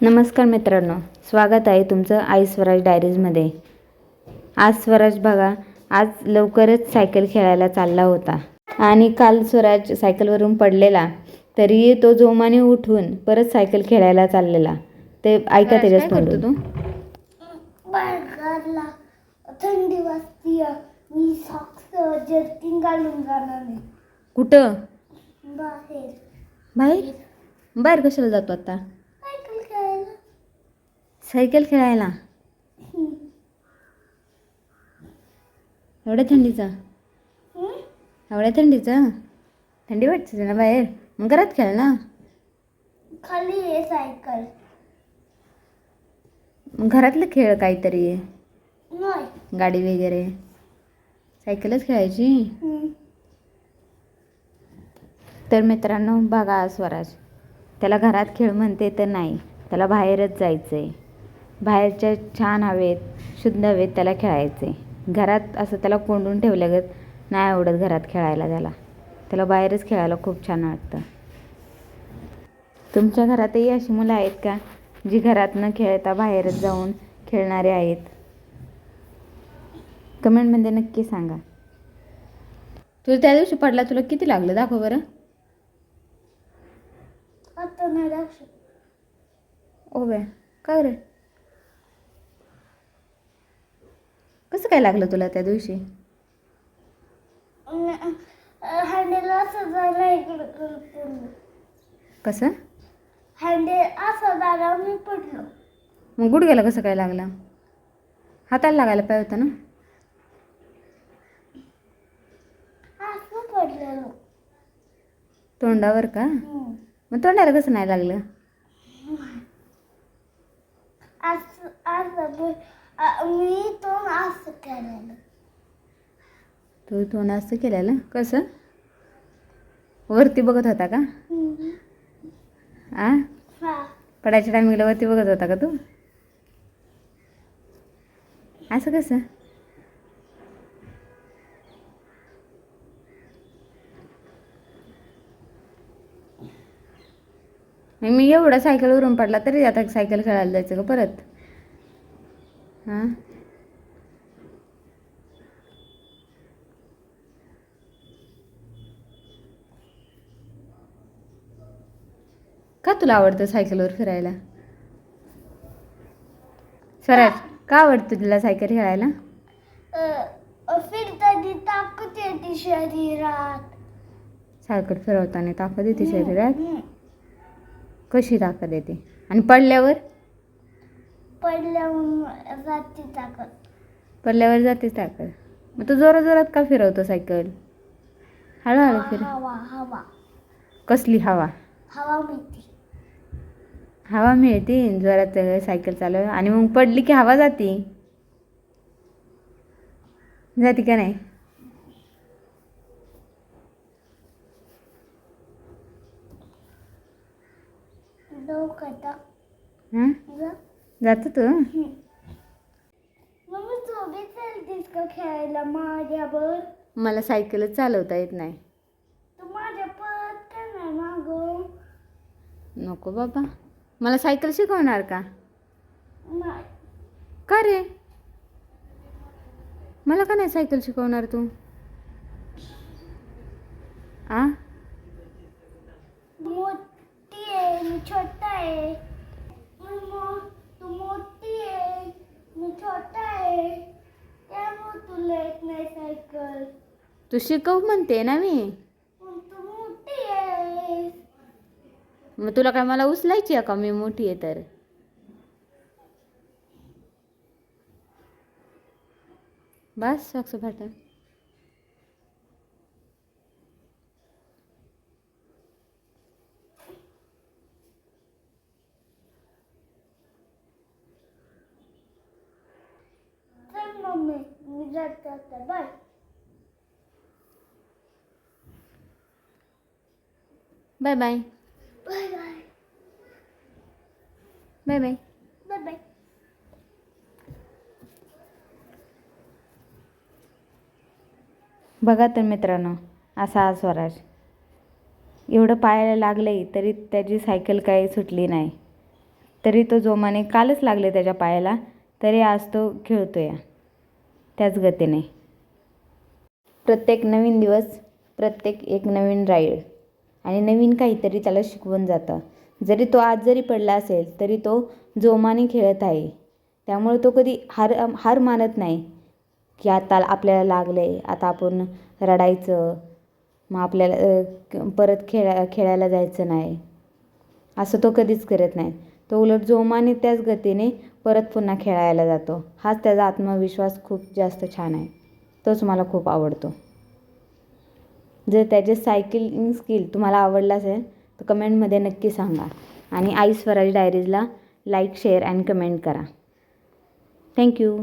नमस्कार मित्रांनो, स्वागत आहे तुमचं आई स्वराज डायरीजमध्ये. आज स्वराज बघा, आज लवकरच सायकल खेळायला चालला होता आणि काल स्वराज सायकलवरून पडलेला, तरी तो जोमाने उठून परत सायकल खेळायला चाललेला. ते ऐका त्याच्याच तोंडून. तू बाहेरला थंडी वाजती, मी सॉक्स जर्किंग घालून जाणार नाही. कुठं? बाहेर. बाहेर? बाहेर कशाला जातो आता? सायकल खेळायला. सायकल खेळायला? एवढ्या थंडीचा? एवढ्या थंडीचा? थंडी वाटते ना बाहेर, मग घरात खेळ ना. खाली आहे सायकल. घरातलं खेळ काहीतरी आहे, नाही गाडी वगैरे. सायकलच खेळायची. तर मित्रांनो बघा, स्वराज त्याला घरात खेळ म्हणते तर नाही, त्याला बाहेरच जायचं आहे. बाहेरच्या छान हवेत, शुद्ध हवेत त्याला खेळायचं आहे. घरात असं त्याला कोंडून ठेवल्यागत नाही आवडत घरात खेळायला. त्याला बाहेरच खेळायला खूप छान वाटतं. तुमच्या घरातही अशी मुलं आहेत का जी घरात न खेळता बाहेरच जाऊन खेळणारे आहेत? कमेंटमध्ये नक्की सांगा. तुला त्या दिवशी पडला, तुला किती लागलं दाखव बरं. आता नाही दाखव. ओ बे, का रे? कसं काय लागलं तुला त्या दिवशी? हँडल असं झालं, इकडं पडलो. कसं? हँडल असं झालं, मी पडलो. मग गुडघ्याला कसं काय लागला? हाताला लागायला पाहिजे होतं ना. असं पडलेलो. तोंडावर का? मग तोंडाला कसं नाही लागलं? असं असं मी तोंड असं केलेलं. तू तोंड असं केलेलं कसं? वरती बघत होता का? आ, हा. पडायच्या टायमिंगला वरती बघत होता का तू? असं कसं? मी एवढा सायकलवरून पडला तरी आता सायकल खेळायला जायचं का परत? हां, का तुला आवडतं सायकलवर फिरायला? स्वराज, का आवडतं तुला सायकल खेळायला? फिरताना ताकद येते शरीरात. सायकल फिरवताना ताकद येते शरीरात? कशी ताकद येते? आणि पडल्यावर? पडल्यावर जाते ताकद. पडल्यावर जाते ताकद. मग तू जोरात जोरात का फिरवतो सायकल? हळूहळू फिर. हवा हवा कसली हवा? हवा मिळते. हवा मिळते जोरात सायकल चालव, आणि मग पडली की हवा जाते. जाते का नाही? हां, जातो तू? मम्मी तू बी चलतीस का खेळायला माझ्यावर? मला सायकलच चालवता येत नाही. तू माझ्या पळत का नाही मागं? नको बाबा, मला सायकल शिकवणार का? नाही. का रे? मला का नाही सायकल शिकवणार तू? आ, मोठी आहे, मी छोटा आहे. तू मोठी आहे, मी छोटा आहे, त्यामुळे तुला येत नाही सायकल. तू शिकव म्हणते ना मी. पण तू मोठी आहे. मग तुला काय मला उचलायची आहे का मी मोठी आहे तर? बस सॉक्स फाटा. चल मम्मी, मी जाते आता. Bye. Bye bye. Bye bye. Bye bye. Bye bye. बघा तर मित्रांनो, असा हा स्वराज. एवढं पायाला लागलंय तरी त्याची सायकल काही सुटली नाही. तरी तो जोमाने कालच लागले त्याच्या पायाला, तरी आज तो खेळतो या त्याच गतीने. प्रत्येक नवीन दिवस, प्रत्येक एक नवीन राईड आणि नवीन काहीतरी त्याला शिकवून जातं. जरी तो आज जरी पडला असेल तरी तो जोमाने खेळत आहे. त्यामुळे तो कधी हार मानत नाही की आता आपल्याला लागलं आहे, आता आपण रडायचं, मग आपल्याला परत खेळायला जायचं नाही, असं तो कधीच करत नाही. तो उलट जोमाने त्याच गतीने परत पुन्हा खेळायला जातो. हाच त्याचा आत्मविश्वास खूप जास्त छान आहे. तोच मला खूप आवडतो. जर त्याचे सायकलिंग स्किल तुम्हाला आवडला असेल तर कमेंटमध्ये नक्की सांगा. आणि आई स्वराज डायरीजला लाईक, शेअर अँड कमेंट करा. थँक्यू.